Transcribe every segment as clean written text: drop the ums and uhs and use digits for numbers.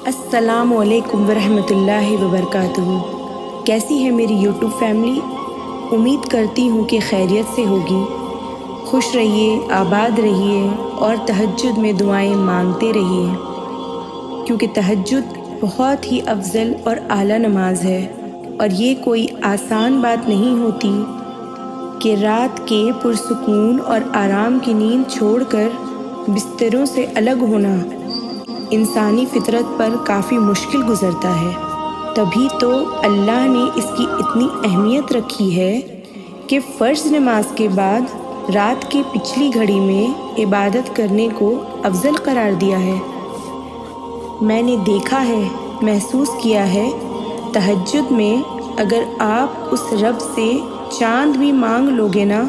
السلام علیکم ورحمۃ اللہ وبرکاتہ۔ کیسی ہے میری یوٹیوب فیملی؟ امید کرتی ہوں کہ خیریت سے ہوگی۔ خوش رہیے، آباد رہیے اور تہجد میں دعائیں مانگتے رہیے، کیونکہ تہجد بہت ہی افضل اور اعلیٰ نماز ہے، اور یہ کوئی آسان بات نہیں ہوتی کہ رات کے پرسکون اور آرام کی نیند چھوڑ کر بستروں سے الگ ہونا انسانی فطرت پر کافی مشکل گزرتا ہے۔ تبھی تو اللہ نے اس کی اتنی اہمیت رکھی ہے کہ فرض نماز کے بعد رات کی پچھلی گھڑی میں عبادت کرنے کو افضل قرار دیا ہے۔ میں نے دیکھا ہے، محسوس کیا ہے، تہجد میں اگر آپ اس رب سے چاند بھی مانگ لوگے نا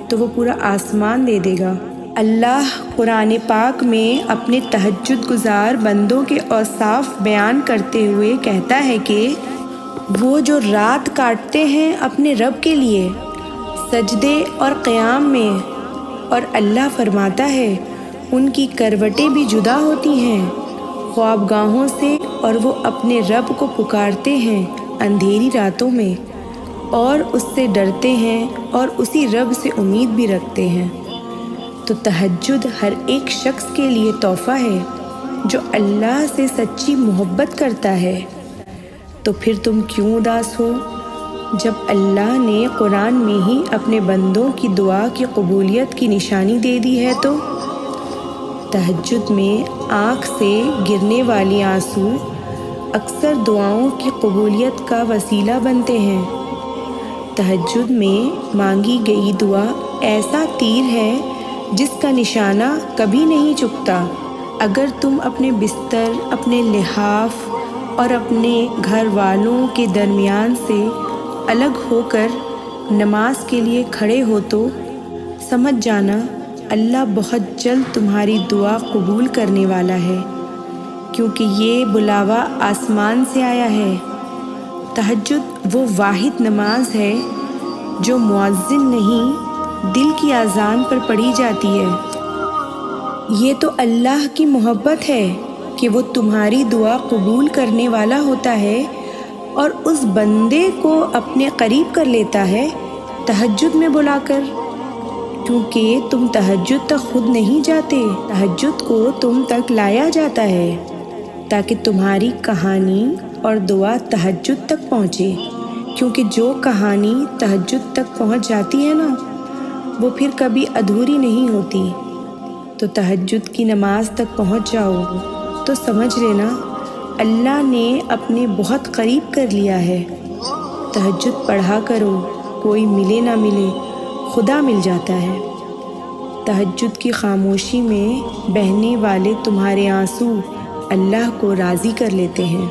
تو وہ پورا آسمان دے دے گا۔ اللہ قرآن پاک میں اپنے تہجد گزار بندوں کے اوصاف بیان کرتے ہوئے کہتا ہے کہ وہ جو رات کاٹتے ہیں اپنے رب کے لیے سجدے اور قیام میں، اور اللہ فرماتا ہے ان کی کروٹیں بھی جدا ہوتی ہیں خوابگاہوں سے، اور وہ اپنے رب کو پکارتے ہیں اندھیری راتوں میں اور اس سے ڈرتے ہیں اور اسی رب سے امید بھی رکھتے ہیں۔ تو تہجد ہر ایک شخص کے لیے تحفہ ہے جو اللہ سے سچی محبت کرتا ہے۔ تو پھر تم کیوں اداس ہو جب اللہ نے قرآن میں ہی اپنے بندوں کی دعا کی قبولیت کی نشانی دے دی ہے؟ تو تہجد میں آنکھ سے گرنے والی آنسو اکثر دعاؤں کی قبولیت کا وسیلہ بنتے ہیں۔ تہجد میں مانگی گئی دعا ایسا تیر ہے جس کا نشانہ کبھی نہیں چکتا۔ اگر تم اپنے بستر، اپنے لحاف اور اپنے گھر والوں کے درمیان سے الگ ہو کر نماز کے لیے کھڑے ہو تو سمجھ جانا اللہ بہت جلد تمہاری دعا قبول کرنے والا ہے، کیونکہ یہ بلاوا آسمان سے آیا ہے۔ تہجد وہ واحد نماز ہے جو مؤذن نہیں، دل کی اذان پر پڑھی جاتی ہے۔ یہ تو اللہ کی محبت ہے کہ وہ تمہاری دعا قبول کرنے والا ہوتا ہے اور اس بندے کو اپنے قریب کر لیتا ہے تہجد میں بلا کر، کیونکہ تم تہجد تک خود نہیں جاتے، تہجد کو تم تک لایا جاتا ہے تاکہ تمہاری کہانی اور دعا تہجد تک پہنچے، کیونکہ جو کہانی تہجد تک پہنچ جاتی ہے نا وہ پھر کبھی ادھوری نہیں ہوتی۔ تو تہجد کی نماز تک پہنچ جاؤ تو سمجھ لینا اللہ نے اپنے بہت قریب کر لیا ہے۔ تہجد پڑھا کرو، کوئی ملے نہ ملے خدا مل جاتا ہے۔ تہجد کی خاموشی میں بہنے والے تمہارے آنسو اللہ کو راضی کر لیتے ہیں۔